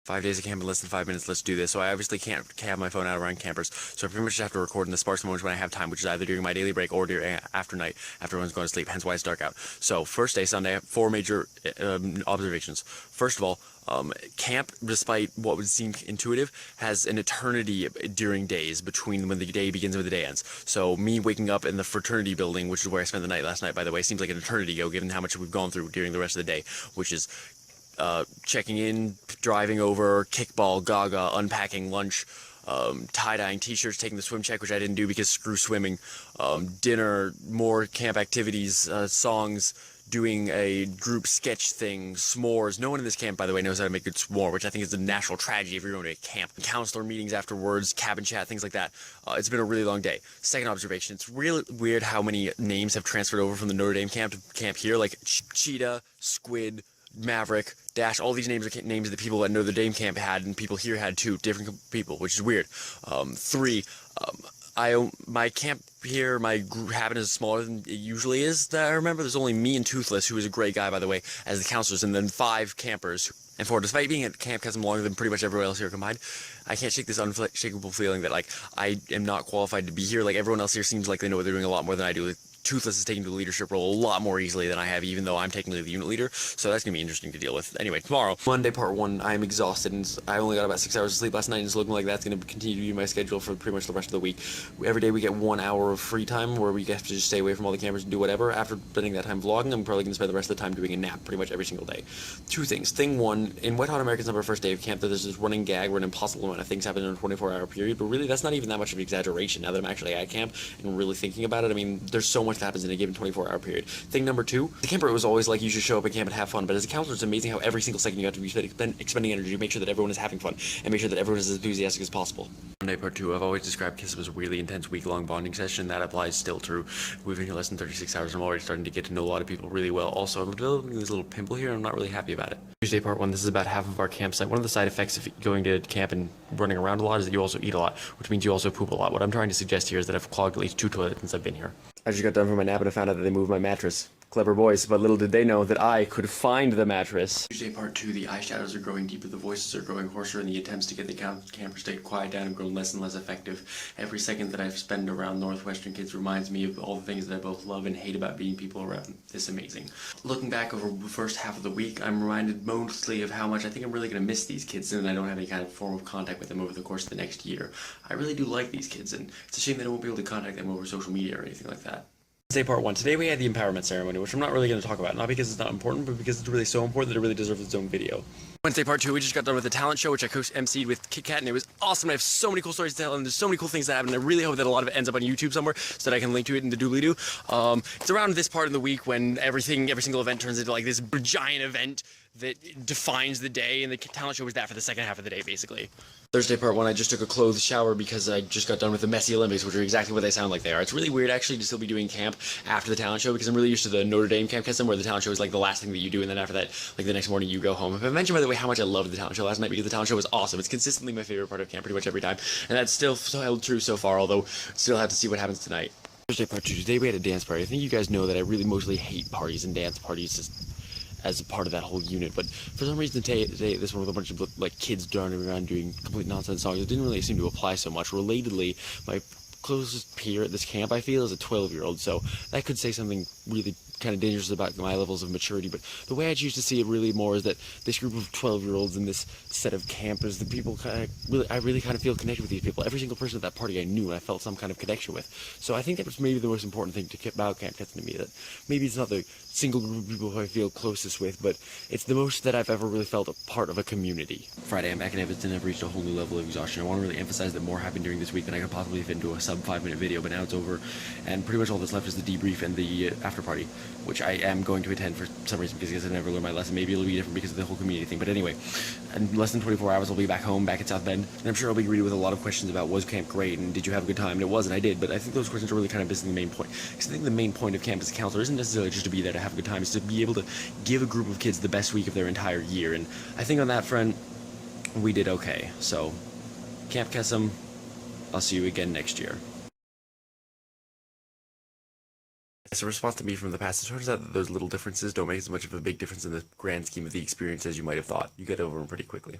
5 days of camp in less than 5 minutes, let's do this. So I obviously can't have my phone out around campers, so I pretty much just have to record in the sparse moments when I have time, which is either during my daily break or during after night, after everyone's going to sleep, hence why it's dark out. So first day, Sunday, 4 major observations. First of all, camp, despite what would seem intuitive, has an eternity during days between when the day begins and when the day ends. So me waking up in the fraternity building, which is where I spent the night last night, by the way, seems like an eternity ago, given how much we've gone through during the rest of the day, which is checking in, driving over, kickball, gaga, unpacking lunch, tie-dyeing t-shirts, taking the swim check, which I didn't do because screw swimming, dinner, more camp activities, songs, doing a group sketch thing, s'mores. No one in this camp, by the way, knows how to make good s'more, which I think is a national tragedy if you're going to a camp. Counselor meetings afterwards, cabin chat, things like that. It's been a really long day. Second observation, it's really weird how many names have transferred over from the Notre Dame camp to camp here, like Cheetah, Squid, Maverick, Dash, all these names are names that people at Notre Dame camp had, and people here had too, different people, which is weird. Three, my camp here, my group habit is smaller than it usually is. That I remember, there's only me and Toothless, who is a great guy, by the way, as the counselors, and then 5 campers. And 4, despite being at Camp Kesem longer than pretty much everyone else here combined, I can't shake this unshakable feeling that, like, I am not qualified to be here. Like, everyone else here seems like they know what they're doing a lot more than I do. Like, Toothless is taking the leadership role a lot more easily than I have, even though I'm technically the unit leader, so that's going to be interesting to deal with. Anyway, tomorrow, Monday part 1, I'm exhausted, and I only got about 6 hours of sleep last night, and it's looking like that's going to continue to be my schedule for pretty much the rest of the week. Every day we get 1 hour of free time, where we get to just stay away from all the cameras and do whatever. After spending that time vlogging, I'm probably going to spend the rest of the time doing a nap pretty much every single day. 2 things. Thing 1, in Wet Hot American's number first day of camp, there's this running gag where an impossible amount of things happen in a 24-hour period, but really that's not even that much of an exaggeration now that I'm actually at camp and really thinking about it. I mean, there's so much that happens in a given 24-hour period. Thing number 2, the camper was always like, you should show up at camp and have fun, but as a counselor, it's amazing how every single second you have to be expending energy to make sure that everyone is having fun and make sure that everyone is as enthusiastic as possible. Monday part 2, I've always described Kesem as a really intense week-long bonding session. That applies still true. We've been here less than 36 hours, and I'm already starting to get to know a lot of people really well. Also, I'm developing this little pimple here, and I'm not really happy about it. Tuesday part 1, this is about half of our campsite. One of the side effects of going to camp and running around a lot is that you also eat a lot, which means you also poop a lot. What I'm trying to suggest here is that I've clogged at least 2 toilets since I've been here. I just got done from my nap and I found out that they moved my mattress. Clever boys, but little did they know that I could find the mattress. Tuesday part 2, the eyeshadows are growing deeper, the voices are growing hoarser, and the attempts to get the campers to quiet down have grown less and less effective. Every second that I've spent around Northwestern kids reminds me of all the things that I both love and hate about being people around. It's amazing. Looking back over the first half of the week, I'm reminded mostly of how much I think I'm really going to miss these kids, and I don't have any kind of form of contact with them over the course of the next year. I really do like these kids, and it's a shame that I won't be able to contact them over social media or anything like that. Wednesday part 1. Today we had the empowerment ceremony, which I'm not really going to talk about, not because it's not important, but because it's really so important that it really deserves its own video. Wednesday part 2, we just got done with the talent show, which I co-emceed with Kit Kat, and it was awesome. I have so many cool stories to tell, and there's so many cool things that happen, and I really hope that a lot of it ends up on YouTube somewhere, so that I can link to it in the doobly-doo. It's around this part of the week when every single event turns into like this giant event that defines the day, and the talent show was that for the second half of the day, basically. Thursday part 1, I just took a clothes shower because I just got done with the messy Olympics, which are exactly what they sound like they are. It's really weird actually to still be doing camp after the talent show because I'm really used to the Notre Dame Camp Kesem where the talent show is like the last thing that you do, and then after that, like the next morning you go home. If I mentioned, by the way, how much I loved the talent show last night because the talent show was awesome. It's consistently my favorite part of camp pretty much every time, and that's still held true so far, although still have to see what happens tonight. Thursday part 2, today we had a dance party. I think you guys know that I really mostly hate parties and dance parties as a part of that whole unit, but for some reason today this one with a bunch of like kids darting around doing complete nonsense songs, it didn't really seem to apply so much. Relatedly, my closest peer at this camp I feel is a 12-year-old, so that could say something really kind of dangerous about my levels of maturity, but the way I choose to see it really more is that this group of 12-year-olds in this set of campers, the people I really kind of feel connected with these people. Every single person at that party I knew and I felt some kind of connection with. So I think that was maybe the most important thing about Camp Kesem to me, that maybe it's not the single group of people who I feel closest with, but it's the most that I've ever really felt a part of a community. Friday, I'm back in Evanston. I've reached a whole new level of exhaustion. I want to really emphasize that more happened during this week than I could possibly fit into a sub 5-minute video, but now it's over, and pretty much all that's left is the debrief and the after party, which I am going to attend for some reason because I guess I never learned my lesson. Maybe it'll be different because of the whole community thing, but anyway, in less than 24 hours I'll be back home, back in South Bend, and I'm sure I'll be greeted with a lot of questions about was camp great and did you have a good time, and it was, and I did, but I think those questions are really kind of missing the main point, because I think the main point of camp as a counselor isn't necessarily just to be there to have a good time, it's to be able to give a group of kids the best week of their entire year, and I think on that front we did okay. So Camp Kesem, I'll see you again next year. It's a response to me from the past. It turns out that those little differences don't make as much of a big difference in the grand scheme of the experience as you might have thought. You get over them pretty quickly.